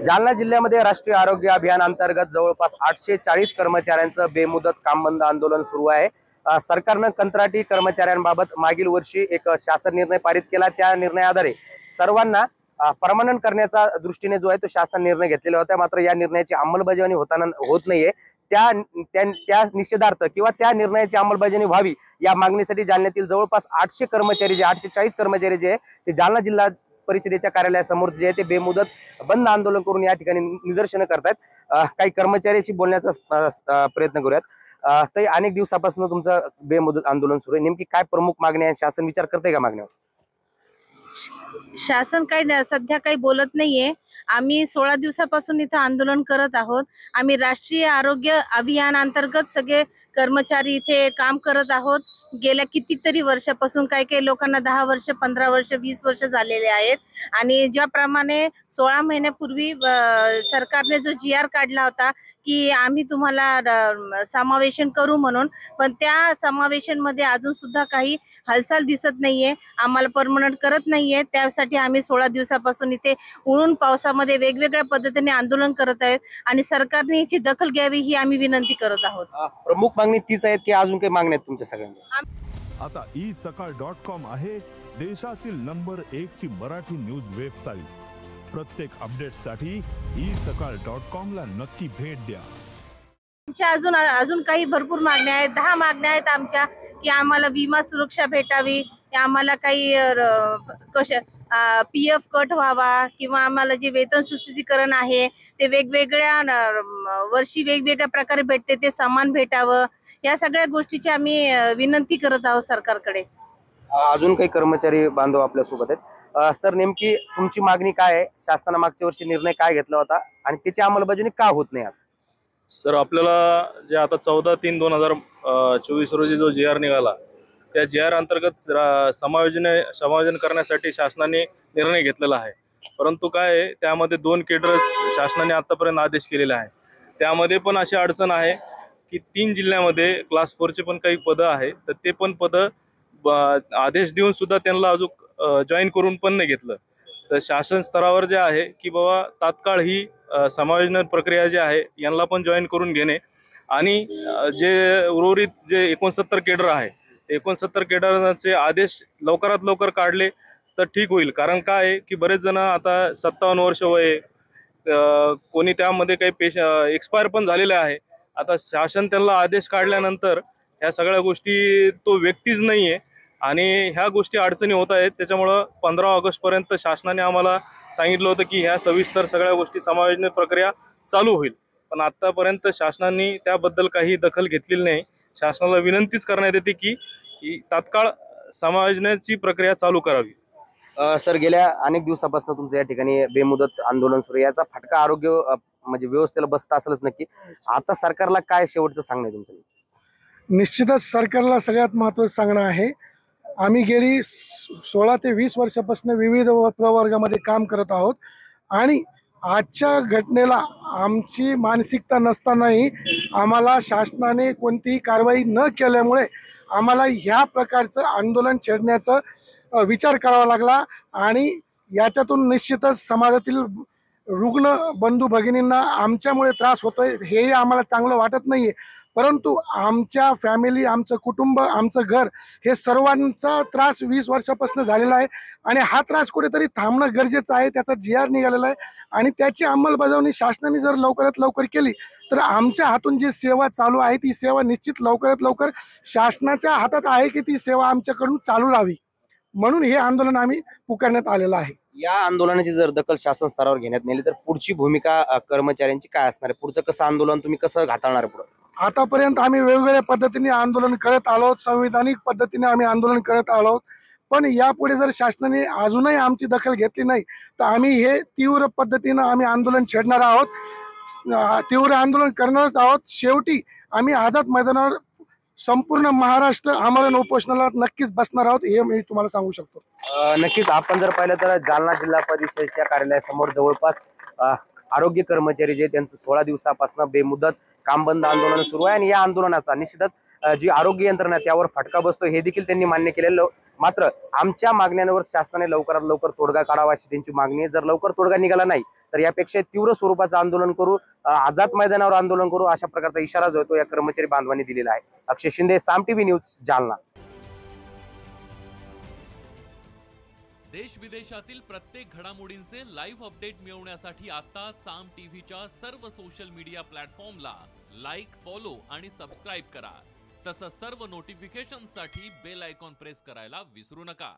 जालना जिल्ह्यामध्ये राष्ट्रीय आरोग्य अभियान अंतर्गत जवळपास 840 कर्मचाऱ्यांचं बेमुदत काम बंद आंदोलन सुरू आहे। सरकारनं कंत्राटी कर्मचाऱ्यांबाबत मागील वर्षी एक शासन निर्णय पारित केला। त्या निर्णयाद्वारे सर्वांना परमनंट करण्याचा दृष्टीने जो आहे तो शासन निर्णय घेतलेला होता। मात्र या निर्णयाची अंमलबजावणी होत नाहीये। त्या निषेधार्थ किंवा त्या निर्णयाची अंमलबजावणी व्हावी या मागणीसाठी जालन्यातील जवळपास 840 कर्मचारी जे ते जालना जिल्हा परिषदेच्या कार्यालयासमोर जे आहे ते बेमुदत बंद आंदोलन करून या ठिकाणी निदर्शनं करतात। काही कर्मचाऱ्यांशी बोलण्याचा प्रयत्न करूयात। तर अनेक दिवसापासून तुमचं बेमुदत आंदोलन सुरू आहे, नेमकी काय प्रमुख मागणी आहे? शासन विचार करते का मागण्यावर? शासन काही सध्या काही बोलत नाहीये। आम्ही 16 दिवसापासून इथं आंदोलन करत आहोत। आम्ही राष्ट्रीय आरोग्य अभियान अंतर्गत सगळे कर्मचारी इथे काम करत आहोत। गेल्या कितीतरी वर्षापासून काही लोकांना 10 वर्ष, 15 वर्ष, 20 वर्ष झालेले आहेत। आणि ज्याप्रमाणे 16 महिन्यापूर्वी सरकारने जो GR काढला होता की आम्ही तुम्हाला समावेशन करू म्हणून, पण त्या समावेशन मध्ये अजून सुद्धा काही हालचाल दिसत नाहीये। आम्हाला परमनंट करत नाहीये। त्यासाठी आम्ही 16 दिवसापासून इथे ऊन पावसामध्ये वेगवेगळ्या पद्धतीने आंदोलन करत आहेत आणि सरकारने याची दखल घ्यावी ही आम्ही विनंती करत आहोत। प्रमुख मागणी तीच आहेत की अजून काही मागण्या आहेत तुमच्या सगळ्यांच्या? आता isakal.com आहे देशातील नंबर 1 ची मराठी न्यूज वेबसाईट। प्रत्येक अपडेटसाठी isakal.com ला नक्की भेट द्या। आमच्या अजून काही भरपूर मागण्या आहेत। 10 मागण्या आहेत आमच्या की आम्हाला विमा सुरक्षा भेटावी, आम्हाला काही PF कट व्हावा किंवा आम्हाला जे वेतन सुस्थितीकरण आहे ते वेगवेगळ्या वर्षी वेगवेगळ्या प्रकारे भेटते ते समान भेटावं। या सगळ्या गोष्टीची आम्ही विनंती करत आहोत सरकारकडे। अजून काही कर्मचारी बांधव आपल्या सोबत आहेत। सर, नेमकी तुमची मागणी काय आहे? शासनाने मागच्या वर्षी निर्णय काय घेतला होता आणि त्याची अंमलबजावणी का होत नाही? सर, आपल्याला जे आता 14/3/2024 रोजी जो GR निघाला त्या GR अंतर्गत समायोजन करण्यासाठी शासनाने निर्णय घेतलेला आहे। परंतु काय आहे, त्यामध्ये 2 केडर्स शासनाने आतापर्यंत आदेश केलेले आहे। त्यामध्ये पण अशी अडचण आहे की 3 जिल्ह्यामध्ये क्लास 4 चे पण काही पदं आहे, तर ते पण पदं आदेश देऊन सुद्धा त्यांना अजून जॉईन करून पण नाही घेतलं। तर शासन स्तरावर जे आहे की बाबा तात्काळ ही समायोजन प्रक्रिया जी आहे यांना पण जॉईन करून घेणे आणि जे उर्वरित जे 69 केडर आहे 69 केडरचे आदेश लवकरात लवकर काढले तर ठीक होईल। कारण काय आहे की बरेच जण आता 57 वर्ष वय, कोणी त्यामध्ये काही एक्सपायर पण झालेले आहे। आता शासन त्यांना आदेश काढल्यानंतर ह्या सगळ्या गोष्टी तो व्यक्तीच नाहीये आणि ह्या गोष्टी अडचणी होत आहेत। त्याच्यामुळं 15 ऑगस्ट पर्यंत शासनाने आम्हाला सांगितलं होतं की ह्या सविस्तर सगळ्या गोष्टी समायोजन प्रक्रिया चालू होईल, पण आतापर्यंत शासनाने त्याबद्दल काही दखल घेतलेली नाही। शासनाला विनंतीच करण्यात येते की तात्काळ समायोजनाची प्रक्रिया चालू करावी। सर, गेल्या अनेक दिवसापासून तुमच्या या ठिकाणी बेमुदत आंदोलन सुरू, याचा फटका आरोग्य म्हणजे व्यवस्थेला बसता असेलच नक्की। आता सरकारला काय शेवटचं सांगणं आहे तुमचं? निश्चितच सरकारला सगळ्यात महत्त्वाचं सांगणं आहे, आम्ही गेली 16 ते 20 वर्षापासून विविध प्रवर्गामध्ये काम करत आहोत आणि आजच्या घटनेला आमची मानसिकता नसतानाही आम्हाला शासनाने कोणतीही कारवाई न केल्यामुळे आम्हाला ह्या प्रकारचं आंदोलन छेडण्याचा विचार करावा लागला आणि याच्यातून निश्चितच समाजातील रुग्ण बंधू भगिनींना आमच्यामुळे त्रास होतोय हे आम्हाला चांगलं वाटत नाहीये। परंतु आमच्या फॅमिली, आमचं कुटुंब, आमचं घर हे सर्वांचा त्रास 20 वर्षापासून झालेला आहे आणि हा त्रास कुठेतरी थांबणं गरजेचं आहे। त्याचा GR निघालेला आहे आणि त्याची अंमलबजावणी शासनाने जर लवकरात लवकर केली तर आमच्या हातून जी सेवा चालू आहे ती सेवा निश्चित लवकरात लवकर शासनाच्या हातात आहे की ती सेवा आमच्याकडून चालू राहावी, म्हणून हे आंदोलन आम्ही पुकारण्यात आलेलं आहे। या आंदोलनाची जर दखल शासन स्तरावर घेण्यात नेली तर पुढची भूमिका कर्मचाऱ्यांची काय असणार आहे? पुढचं कसं आंदोलन तुम्ही कसं घाताळणार पुढे? आतापर्यंत आम्ही वेगवेगळ्या पद्धतीने आंदोलन करत आलो, संविधानिक पद्धतीने आम्ही आंदोलन करत आलो, पण यापुढे जर शासनाने अजूनही आमची दखल घेतली नाही तर आम्ही हे तीव्र पद्धतीने आम्ही आंदोलन छेडणार आहोत, तीव्र आंदोलन करणारच आहोत। शेवटी आम्ही आझाद मैदानावर संपूर्ण महाराष्ट्र आमरण उपोषणाला नक्कीच बसणार आहोत हे मी तुम्हाला सांगू शकतो। नक्कीच आपण जर पाहिलं तर जालना जिल्हा परिषदेच्या कार्यालयासमोर जवळपास आरोग्य कर्मचारी जे त्यांचं 16 दिवसापासून बेमुदत काम बंद आंदोलन सुरू आहे आणि या आंदोलनाचा निश्चितच जी आरोग्य यंत्रणा त्यावर फटका बसतो हे देखील त्यांनी मान्य केलेलं। मात्र आमच्या मागण्यांवर शासनाने लवकरात लवकर तोडगा काढावा अशी त्यांची मागणी आहे। जर लवकर तोडगा निघाला नाही तर यापेक्षा तीव्र स्वरूपाचं आंदोलन करू, आझाद मैदानावर आंदोलन करू, अशा प्रकारचा इशारा जो आहे तो या कर्मचारी बांधवांनी दिलेला आहे. अक्षय शिंदे, साम टीव्ही न्यूज, जालना. देश विदेशातील प्रत्येक घडामोडींचे लाईव्ह अपडेट मिळवण्यासाठी आता साम टीव्हीच्या सर्व सोशल मीडिया प्लॅटफॉर्मला लाईक, फॉलो आणि सबस्क्राईब करा. तसंच सर्व नोटिफिकेशनसाठी बेल आयकॉन प्रेस करायला विसरू नका.